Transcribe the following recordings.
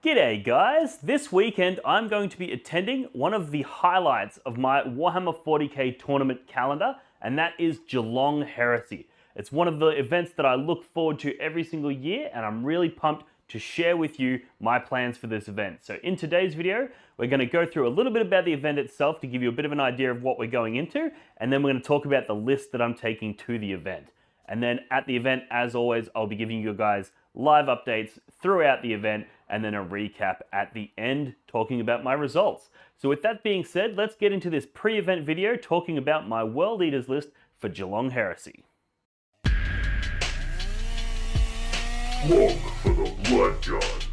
G'day guys! This weekend I'm going to be attending one of the highlights of my Warhammer 40k tournament calendar, and that is Geelong Heresy. It's one of the events that I look forward to every single year, and I'm really pumped to share with you my plans for this event. So in today's video, we're going to go through a little bit about the event itself to give you a bit of an idea of what we're going into, and then we're going to talk about the list that I'm taking to the event. And then at the event, as always, I'll be giving you guys live updates throughout the event and then a recap at the end talking about my results. So with that being said, let's get into this pre-event video talking about my World Eaters list for Geelong Heresy. Look for the blood god.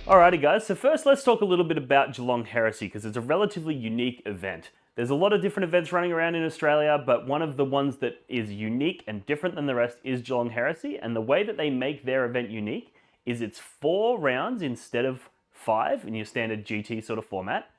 Alrighty guys, so first let's talk a little bit about Geelong Heresy because it's a relatively unique event. There's a lot of different events running around in Australia, but one of the ones that is unique and different than the rest is Geelong Heresy, and the way that they make their event unique is it's 4 rounds instead of 5 in your standard GT sort of format,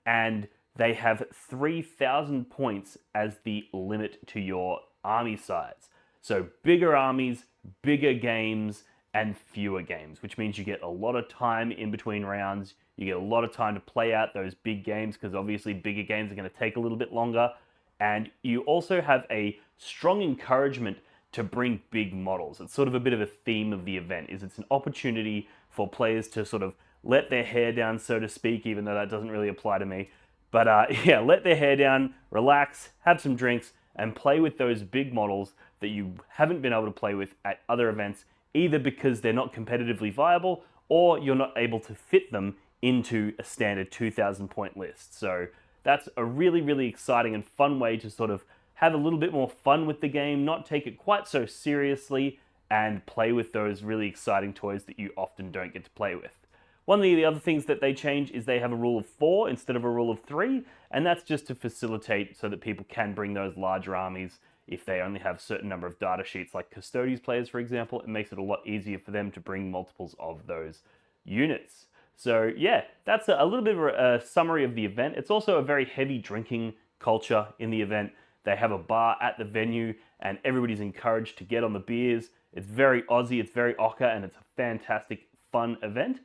and they have 3,000 points as the limit to your army size. So bigger armies, bigger games, and fewer games, which means you get a lot of time in between rounds. You get a lot of time to play out those big games because obviously bigger games are going to take a little bit longer. And you also have a strong encouragement to bring big models. It's sort of a bit of a theme of the event, is it's an opportunity for players to sort of let their hair down, so to speak, even though that doesn't really apply to me. But yeah, let their hair down, relax, have some drinks, and play with those big models that you haven't been able to play with at other events, either because they're not competitively viable or you're not able to fit them into a standard 2,000 point list. So that's a really, really exciting and fun way to sort of have a little bit more fun with the game, not take it quite so seriously, and play with those really exciting toys that you often don't get to play with. One of the other things that they change is they have a rule of 4 instead of a rule of 3, and that's just to facilitate so that people can bring those larger armies. If they only have a certain number of data sheets, like Custodes players, for example, it makes it a lot easier for them to bring multiples of those units. So yeah, that's a little bit of a summary of the event. It's also a very heavy drinking culture in the event. They have a bar at the venue and everybody's encouraged to get on the beers. It's very Aussie, it's very ochre, and it's a fantastic, fun event.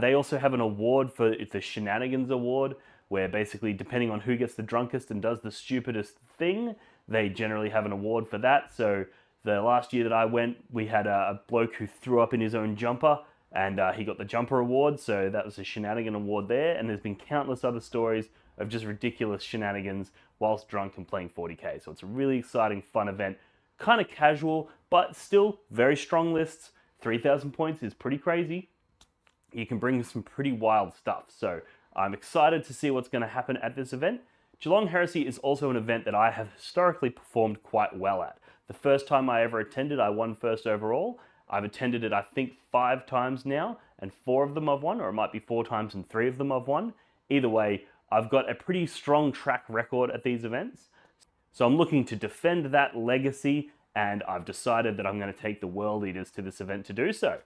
They also have an award it's a Shenanigans Award, where basically depending on who gets the drunkest and does the stupidest thing, they generally have an award for that. So the last year that I went, we had a bloke who threw up in his own jumper, and he got the jumper award, so that was a Shenanigan Award there, and there's been countless other stories of just ridiculous shenanigans whilst drunk and playing 40k. So it's a really exciting, fun event, kind of casual, but still very strong lists. 3,000 points is pretty crazy. You can bring some pretty wild stuff, so I'm excited to see what's going to happen at this event. Geelong Heresy is also an event that I have historically performed quite well at. The first time I ever attended, I won first overall. I've attended it, I think, 5 times now, and 4 of them I've won, or it might be 4 times and 3 of them I've won. Either way, I've got a pretty strong track record at these events. So I'm looking to defend that legacy, and I've decided that I'm going to take the World Eaters to this event to do so.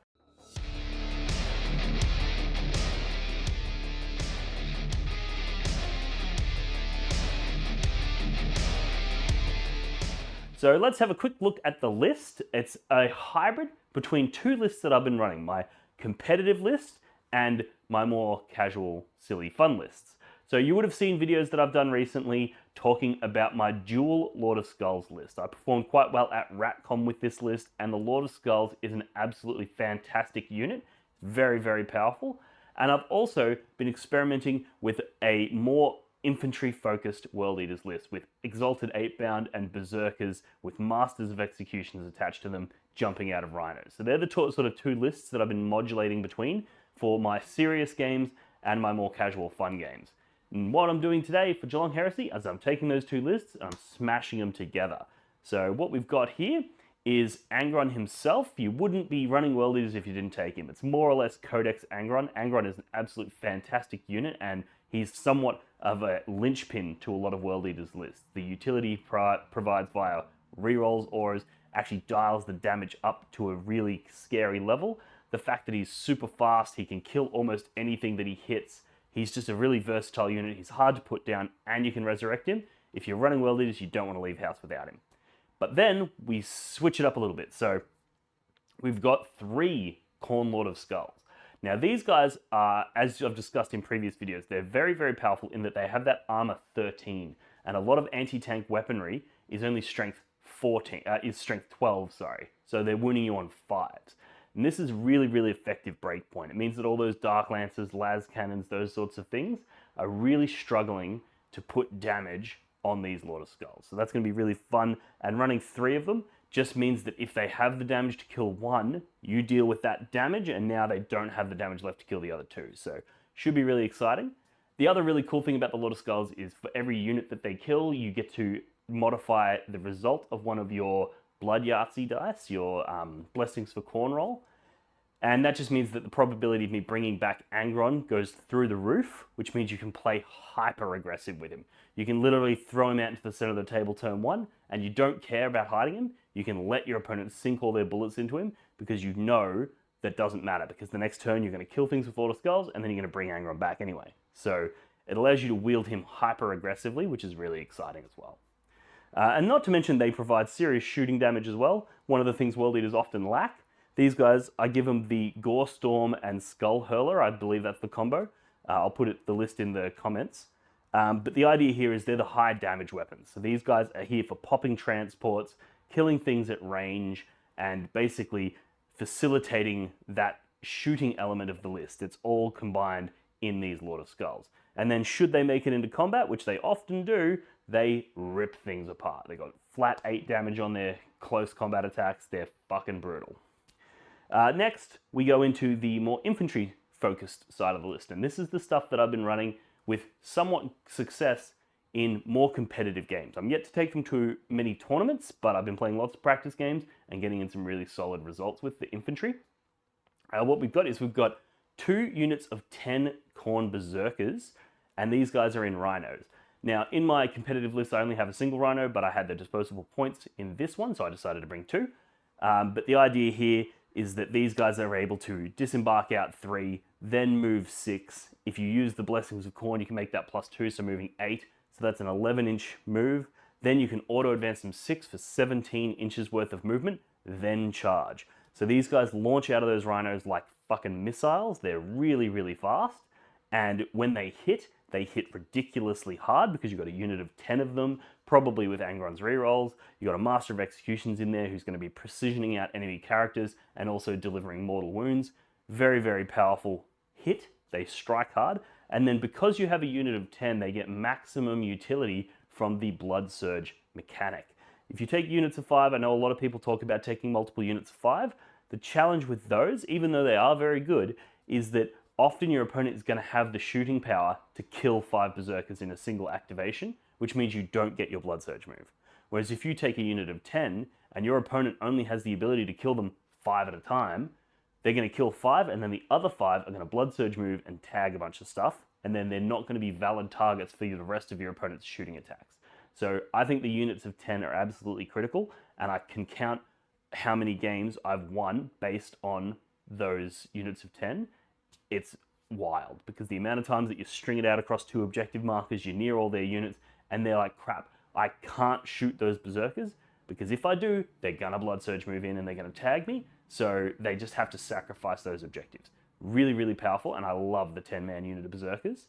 So let's have a quick look at the list. It's a hybrid between 2 lists that I've been running, my competitive list and my more casual, silly, fun lists. So you would have seen videos that I've done recently talking about my dual Lord of Skulls list. I performed quite well at Ratcom with this list, and the Lord of Skulls is an absolutely fantastic unit. Very, very powerful. And I've also been experimenting with a more infantry-focused World Eaters list with Exalted Eightbound and Berserkers with Masters of Executions attached to them jumping out of rhinos. So they're the sort of 2 lists that I've been modulating between for my serious games and my more casual fun games. And what I'm doing today for Geelong Heresy is I'm taking those 2 lists and I'm smashing them together. So what we've got here is Angron himself. You wouldn't be running World Eaters if you didn't take him. It's more or less Codex Angron. Angron is an absolute fantastic unit, and he's somewhat of a linchpin to a lot of World Eaters lists. The utility provides via rerolls, auras, actually dials the damage up to a really scary level. The fact that he's super fast, he can kill almost anything that he hits. He's just a really versatile unit. He's hard to put down, and you can resurrect him. If you're running World Eaters, you don't want to leave house without him. But then we switch it up a little bit. So we've got 3 Khorne Lord of Skulls. Now these guys are, as I've discussed in previous videos, they're very, very powerful in that they have that armor 13. And a lot of anti-tank weaponry is only strength 12, sorry. So they're wounding you on 5s. And this is really, really effective breakpoint. It means that all those Dark Lancers, las cannons, those sorts of things are really struggling to put damage on these Lord of Skulls. So that's going to be really fun. And running 3 of them just means that if they have the damage to kill 1, you deal with that damage, and now they don't have the damage left to kill the other 2. So should be really exciting. The other really cool thing about the Lord of Skulls is for every unit that they kill, you get to modify the result of one of your Blood Yahtzee dice, your Blessings for Khorne roll. And that just means that the probability of me bringing back Angron goes through the roof, which means you can play hyper aggressive with him. You can literally throw him out into the center of the table turn 1, and you don't care about hiding him. You can let your opponent sink all their bullets into him because you know that doesn't matter, because the next turn you're going to kill things with Lord of Skulls, and then you're going to bring Angron back anyway. So it allows you to wield him hyper aggressively, which is really exciting as well. And not to mention they provide serious shooting damage as well, one of the things World Eaters often lack. These guys, I give them the Gore Storm and Skull Hurler. I believe that's the combo. I'll put the list in the comments. But the idea here is they're the high damage weapons. So these guys are here for popping transports, killing things at range, and basically facilitating that shooting element of the list. It's all combined in these Lord of Skulls. And then should they make it into combat, which they often do, they rip things apart. They got flat 8 damage on their close combat attacks. They're fucking brutal. Next, we go into the more infantry-focused side of the list, and this is the stuff that I've been running with somewhat success in more competitive games. I'm yet to take them to many tournaments, but I've been playing lots of practice games and getting in some really solid results with the infantry. What we've got is we've got 2 units of 10 Khorne Berserkers, and these guys are in rhinos. Now, in my competitive list, I only have a single rhino, but I had the disposable points in this one, so I decided to bring 2. But the idea here is that these guys are able to disembark out 3, then move 6. If you use the Blessings of Khorne, you can make that +2, so moving 8. So that's an 11-inch move. Then you can auto-advance them 6 for 17 inches worth of movement, then charge. So these guys launch out of those rhinos like fucking missiles. They're really, really fast. And when they hit ridiculously hard because you've got a unit of 10 of them, probably with Angron's rerolls. You've got a Master of Executions in there who's going to be precisioning out enemy characters and also delivering mortal wounds. Very, very powerful hit. They strike hard. And then because you have a unit of 10, they get maximum utility from the Blood Surge mechanic. If you take units of 5, I know a lot of people talk about taking multiple units of 5. The challenge with those, even though they are very good, is that often your opponent is going to have the shooting power to kill 5 Berserkers in a single activation, which means you don't get your Blood Surge move. Whereas if you take a unit of 10 and your opponent only has the ability to kill them 5 at a time, they're going to kill 5 and then the other 5 are going to Blood Surge move and tag a bunch of stuff, and then they're not going to be valid targets for the rest of your opponent's shooting attacks. So I think the units of 10 are absolutely critical, and I can count how many games I've won based on those units of 10. It's wild, because the amount of times that you string it out across 2 objective markers, you're near all their units, and they're like, crap, I can't shoot those Berserkers, because if I do, they're gonna Blood Surge move in and they're gonna tag me, so they just have to sacrifice those objectives. Really, really powerful, and I love the 10-man unit of Berserkers.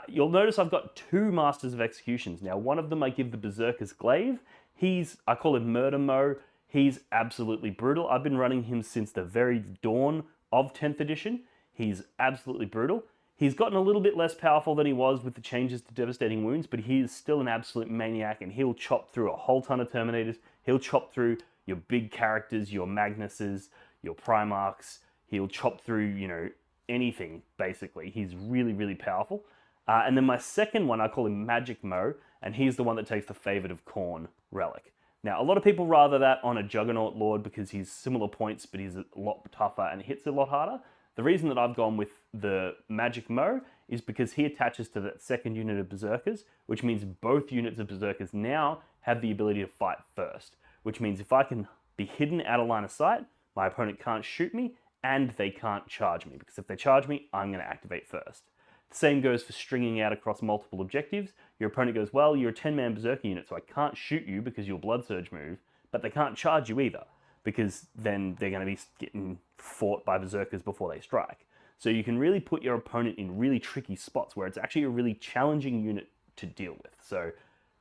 You'll notice I've got 2 Masters of Executions. Now, one of them I give the Berserker's Glaive. I call him Murder Mo. He's absolutely brutal. I've been running him since the very dawn of 10th edition. He's absolutely brutal. He's gotten a little bit less powerful than he was with the changes to Devastating Wounds, but he is still an absolute maniac, and he'll chop through a whole ton of Terminators. He'll chop through your big characters, your Magnuses, your Primarchs. He'll chop through, you know, anything, basically. He's really, really powerful. And then my second one, I call him Magic Mo, and he's the one that takes the Favored of Khorne relic. Now, a lot of people rather that on a Juggernaut Lord because he's similar points, but he's a lot tougher and hits a lot harder. The reason that I've gone with the Magic Mo is because he attaches to that second unit of Berserkers, which means both units of Berserkers now have the ability to fight first, which means if I can be hidden out of line of sight, my opponent can't shoot me, and they can't charge me, because if they charge me, I'm going to activate first. The same goes for stringing out across multiple objectives. Your opponent goes, well, you're a 10-man Berserker unit, so I can't shoot you because you'll Blood Surge move, but they can't charge you either, because then they're going to be getting fought by Berserkers before they strike. So you can really put your opponent in really tricky spots where it's actually a really challenging unit to deal with. So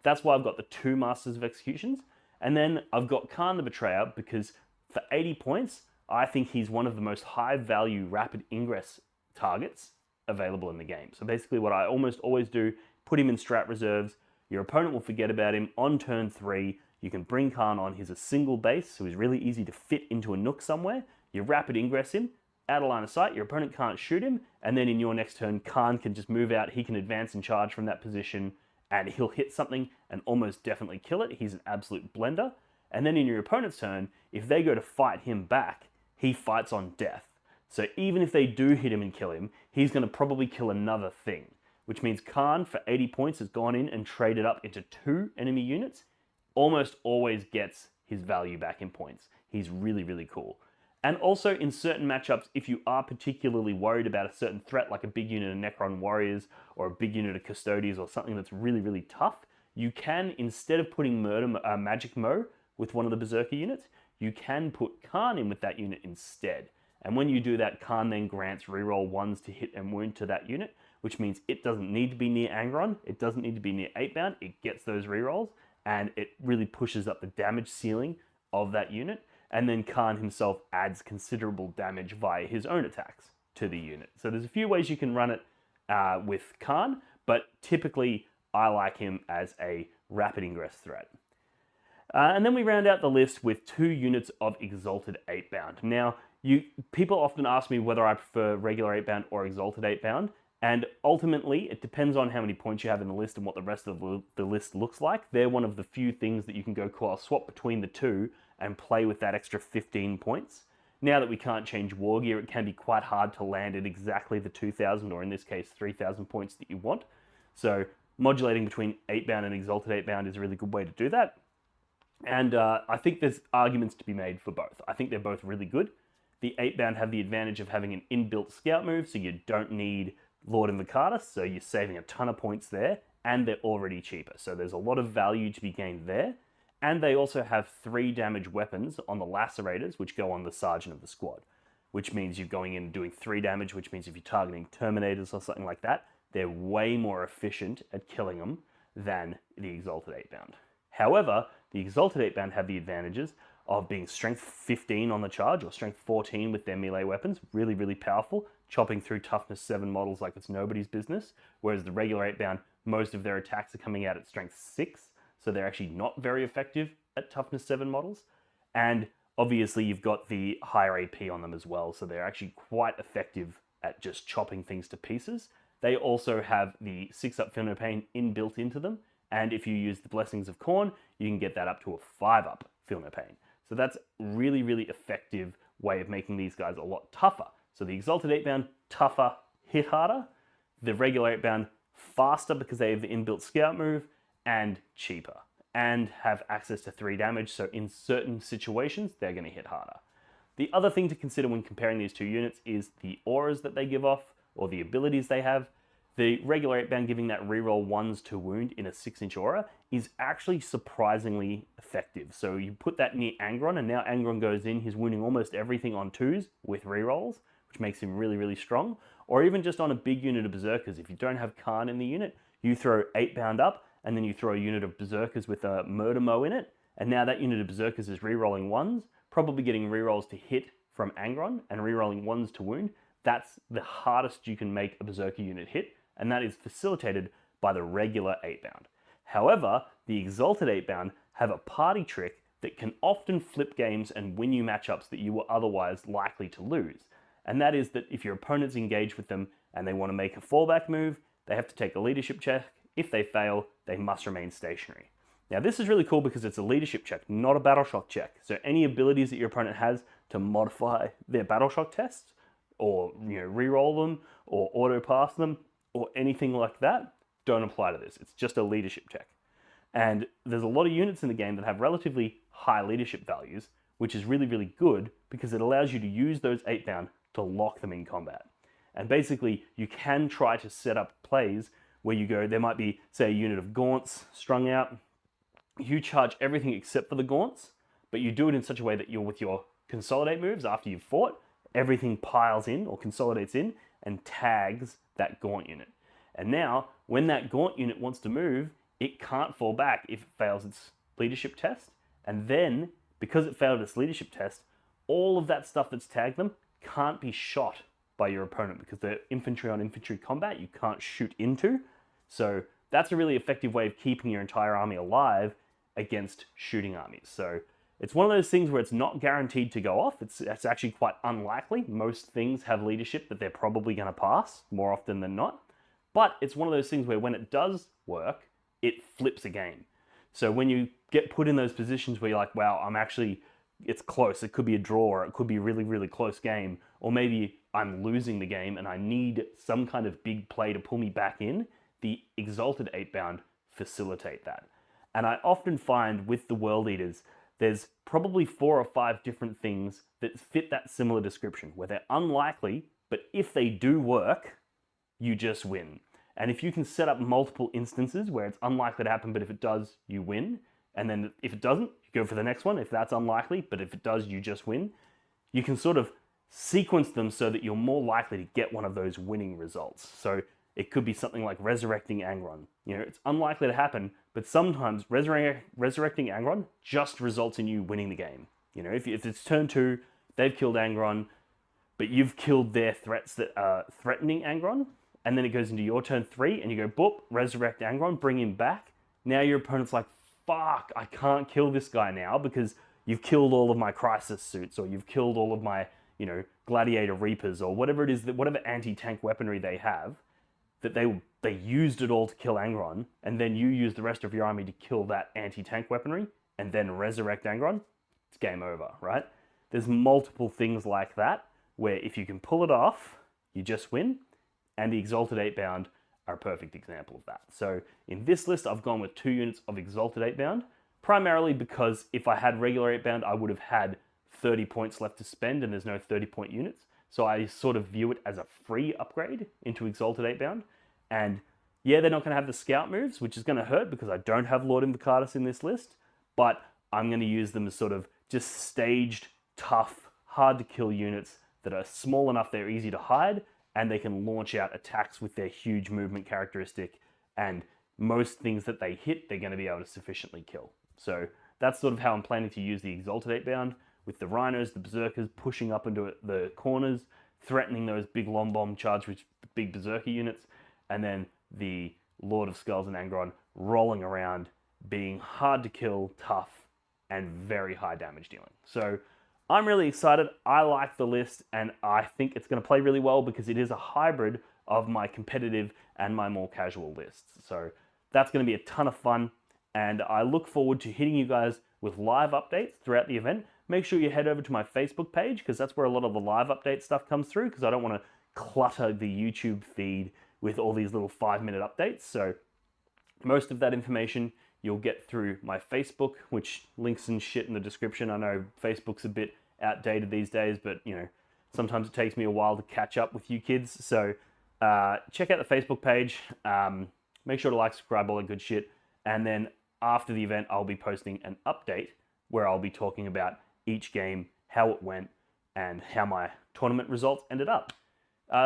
that's why I've got the 2 Masters of Executions. And then I've got Khan the Betrayer because for 80 points, I think he's one of the most high-value rapid ingress targets available in the game. So basically what I almost always do, put him in strat reserves, your opponent will forget about him. On turn 3, you can bring Khan on. He's a single base, so he's really easy to fit into a nook somewhere. You rapid ingress him, out of line of sight, your opponent can't shoot him, and then in your next turn, Khan can just move out, he can advance and charge from that position, and he'll hit something and almost definitely kill it. He's an absolute blender. And then in your opponent's turn, if they go to fight him back, he fights on death. So even if they do hit him and kill him, he's going to probably kill another thing, which means Khan for 80 points has gone in and traded up into 2 enemy units, almost always gets his value back in points. He's really, really cool. And also in certain matchups, if you are particularly worried about a certain threat, like a big unit of Necron Warriors or a big unit of Custodians or something that's really, really tough, you can, instead of putting Magic Mo with one of the Berserker units, you can put Khan in with that unit instead. And when you do that, Khan then grants reroll 1s to hit and wound to that unit, which means it doesn't need to be near Angron, it doesn't need to be near Eightbound, it gets those rerolls, and it really pushes up the damage ceiling of that unit. And then Khan himself adds considerable damage via his own attacks to the unit. So there's a few ways you can run it with Khan, but typically I like him as a rapid ingress threat. And then we round out the list with 2 units of Exalted Eightbound. Now, people often ask me whether I prefer regular Eightbound or Exalted Eightbound, and ultimately it depends on how many points you have in the list and what the rest of the list looks like. They're one of the few things that you can go, cool, I'll swap between the 2 and play with that extra 15 points. Now that we can't change war gear, it can be quite hard to land at exactly the 2,000, or in this case, 3,000 points that you want. So modulating between Eightbound and Exalted Eightbound is a really good way to do that. And I think there's arguments to be made for both. I think they're both really good. The Eightbound have the advantage of having an inbuilt scout move, so you don't need Lord Invocatus, so you're saving a ton of points there, and they're already cheaper. So there's a lot of value to be gained there. And they also have 3 damage weapons on the Lacerators, which go on the Sergeant of the Squad, which means you're going in and doing 3 damage, which means if you're targeting Terminators or something like that, they're way more efficient at killing them than the Exalted Eightbound. However, the Exalted Eightbound have the advantages of being Strength 15 on the charge, or Strength 14 with their melee weapons, really, really powerful, chopping through Toughness 7 models like it's nobody's business, whereas the regular Eightbound, most of their attacks are coming out at Strength 6, so they're actually not very effective at Toughness 7 models. And obviously you've got the higher AP on them as well, so they're actually quite effective at just chopping things to pieces. They also have the 6-up Feel No Pain inbuilt into them, and if you use the Blessings of Khorne, you can get that up to a 5-up Feel No Pain. So that's really, really effective way of making these guys a lot tougher. So the Exalted Eightbound, tougher, hit harder. The regular Eightbound, faster because they have the inbuilt scout move, and cheaper, and have access to 3 damage, so in certain situations, they're going to hit harder. The other thing to consider when comparing these 2 units is the auras that they give off, or the abilities they have. The regular Eightbound giving that reroll 1s to wound in a 6-inch aura is actually surprisingly effective. So you put that near Angron, and now Angron goes in, he's wounding almost everything on 2s with rerolls, which makes him really, really strong. Or even just on a big unit of Berserkers, if you don't have Khan in the unit, you throw Eightbound up, and then you throw a unit of Berserkers with a Murder Mo in it, and now that unit of Berserkers is rerolling 1s, probably getting rerolls to hit from Angron, and rerolling 1s to wound. That's the hardest you can make a Berserker unit hit, and that is facilitated by the regular Eightbound. However, the Exalted Eightbound have a party trick that can often flip games and win you matchups that you were otherwise likely to lose. And that is that if your opponent's engaged with them and they want to make a fallback move, they have to take a leadership check. If they fail, they must remain stationary. Now this is really cool because it's a leadership check, not a battle shock check. So any abilities that your opponent has to modify their battle shock tests, or re-roll them, or auto pass them, or anything like that, don't apply to this. It's just a leadership check. And there's a lot of units in the game that have relatively high leadership values, which is really, really good because it allows you to use those 8-bound to lock them in combat. And basically, you can try to set up plays where you go, there might be, say, a unit of gaunts strung out. You charge everything except for the gaunts, but you do it in such a way that with your consolidate moves after you've fought, everything piles in or consolidates in and tags that gaunt unit. And now, when that gaunt unit wants to move, it can't fall back if it fails its leadership test. And then, because it failed its leadership test, all of that stuff that's tagged them can't be shot by your opponent because they're infantry on infantry combat, you can't shoot into. So that's a really effective way of keeping your entire army alive against shooting armies. So it's one of those things where it's not guaranteed to go off. It's actually quite unlikely. Most things have leadership that they're probably going to pass more often than not. But it's one of those things where when it does work, it flips a game. So when you get put in those positions where you're like, wow, it's close. It could be a draw, or it could be a really, really close game. Or maybe I'm losing the game and I need some kind of big play to pull me back in. The Exalted 8-bound facilitate that. And I often find with the World Eaters, there's probably 4 or 5 different things that fit that similar description, where they're unlikely, but if they do work, you just win. And if you can set up multiple instances where it's unlikely to happen, but if it does, you win. And then if it doesn't, you go for the next one. If that's unlikely, but if it does, you just win. You can sort of sequence them so that you're more likely to get one of those winning results. So it could be something like resurrecting Angron. It's unlikely to happen, but sometimes resurrecting Angron just results in you winning the game. If it's turn 2, they've killed Angron, but you've killed their threats that are threatening Angron, and then it goes into your turn 3, and you go, boop, resurrect Angron, bring him back. Now your opponent's like, fuck, I can't kill this guy now because you've killed all of my crisis suits, or you've killed all of my, gladiator reapers, or whatever it is, whatever anti-tank weaponry they have, that they used it all to kill Angron, and then you use the rest of your army to kill that anti-tank weaponry, and then resurrect Angron, it's game over, right? There's multiple things like that, where if you can pull it off, you just win, and the Exalted 8-bound are a perfect example of that. So in this list, I've gone with 2 units of Exalted 8-bound, primarily because if I had regular 8-bound, I would have had 30 points left to spend, and there's no 30-point units. So I sort of view it as a free upgrade into Exalted 8-bound. And yeah, they're not going to have the scout moves, which is going to hurt because I don't have Lord Invocatus in this list, but I'm going to use them as sort of just staged, tough, hard to kill units that are small enough they're easy to hide, and they can launch out attacks with their huge movement characteristic, and most things that they hit, they're going to be able to sufficiently kill. So that's sort of how I'm planning to use the Exalted 8-bound, with the rhinos, the berserkers pushing up into the corners, threatening those big long bomb charged with big berserker units, and then the Lord of Skulls and Angron rolling around, being hard to kill, tough, and very high damage dealing. So I'm really excited. I like the list, and I think it's going to play really well because it is a hybrid of my competitive and my more casual lists. So that's going to be a ton of fun, and I look forward to hitting you guys with live updates throughout the event. Make sure you head over to my Facebook page because that's where a lot of the live update stuff comes through, because I don't want to clutter the YouTube feed with all these little 5-minute updates. So most of that information you'll get through my Facebook, which links and shit in the description. I know Facebook's a bit outdated these days, but sometimes it takes me a while to catch up with you kids. So check out the Facebook page. Make sure to like, subscribe, all that good shit. And then after the event, I'll be posting an update where I'll be talking about each game, how it went, and how my tournament results ended up.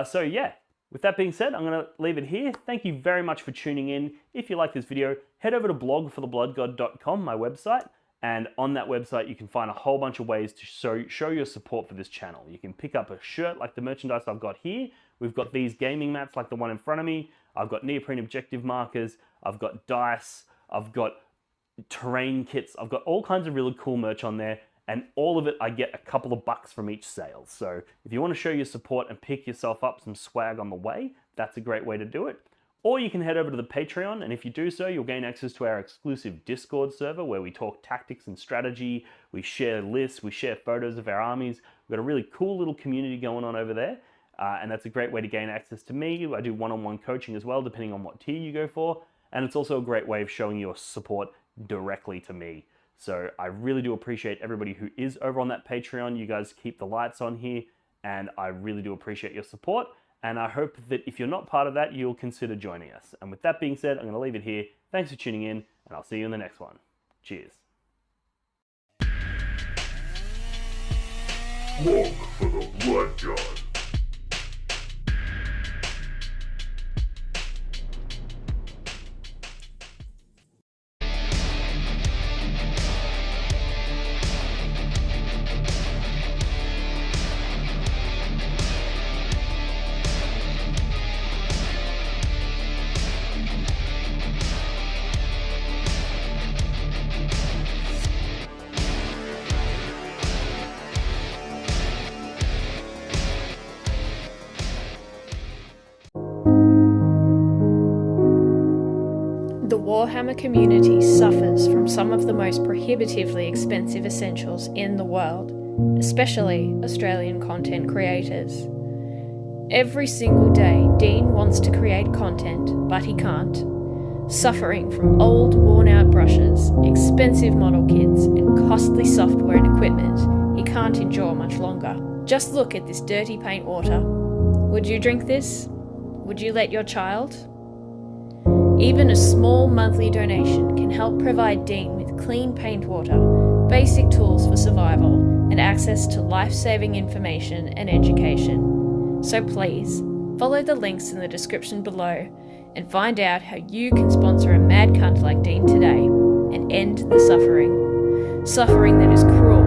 So yeah, with that being said, I'm going to leave it here. Thank you very much for tuning in. If you like this video, head over to blogforthebloodgod.com, my website, and on that website you can find a whole bunch of ways to show your support for this channel. You can pick up a shirt like the merchandise I've got here. We've got these gaming mats like the one in front of me. I've got neoprene objective markers. I've got dice. I've got terrain kits. I've got all kinds of really cool merch on there, and all of it I get a couple of bucks from each sale. So if you want to show your support and pick yourself up some swag on the way, that's a great way to do it. Or you can head over to the Patreon, and if you do so, you'll gain access to our exclusive Discord server where we talk tactics and strategy, we share lists, we share photos of our armies. We've got a really cool little community going on over there, and that's a great way to gain access to me. I do one-on-one coaching as well, depending on what tier you go for, and it's also a great way of showing your support directly to me. So I really do appreciate everybody who is over on that Patreon. You guys keep the lights on here, and I really do appreciate your support. And I hope that if you're not part of that, you'll consider joining us. And with that being said, I'm going to leave it here. Thanks for tuning in, and I'll see you in the next one. Cheers. Walk for the Blood God. The Warhammer community suffers from some of the most prohibitively expensive essentials in the world, especially Australian content creators. Every single day, Dean wants to create content, but he can't. Suffering from old, worn-out brushes, expensive model kits, and costly software and equipment he can't endure much longer. Just look at this dirty paint water. Would you drink this? Would you let your child? Even a small monthly donation can help provide Dean with clean paint water, basic tools for survival, and access to life-saving information and education. So please, follow the links in the description below and find out how you can sponsor a mad cunt like Dean today and end the suffering. Suffering that is cruel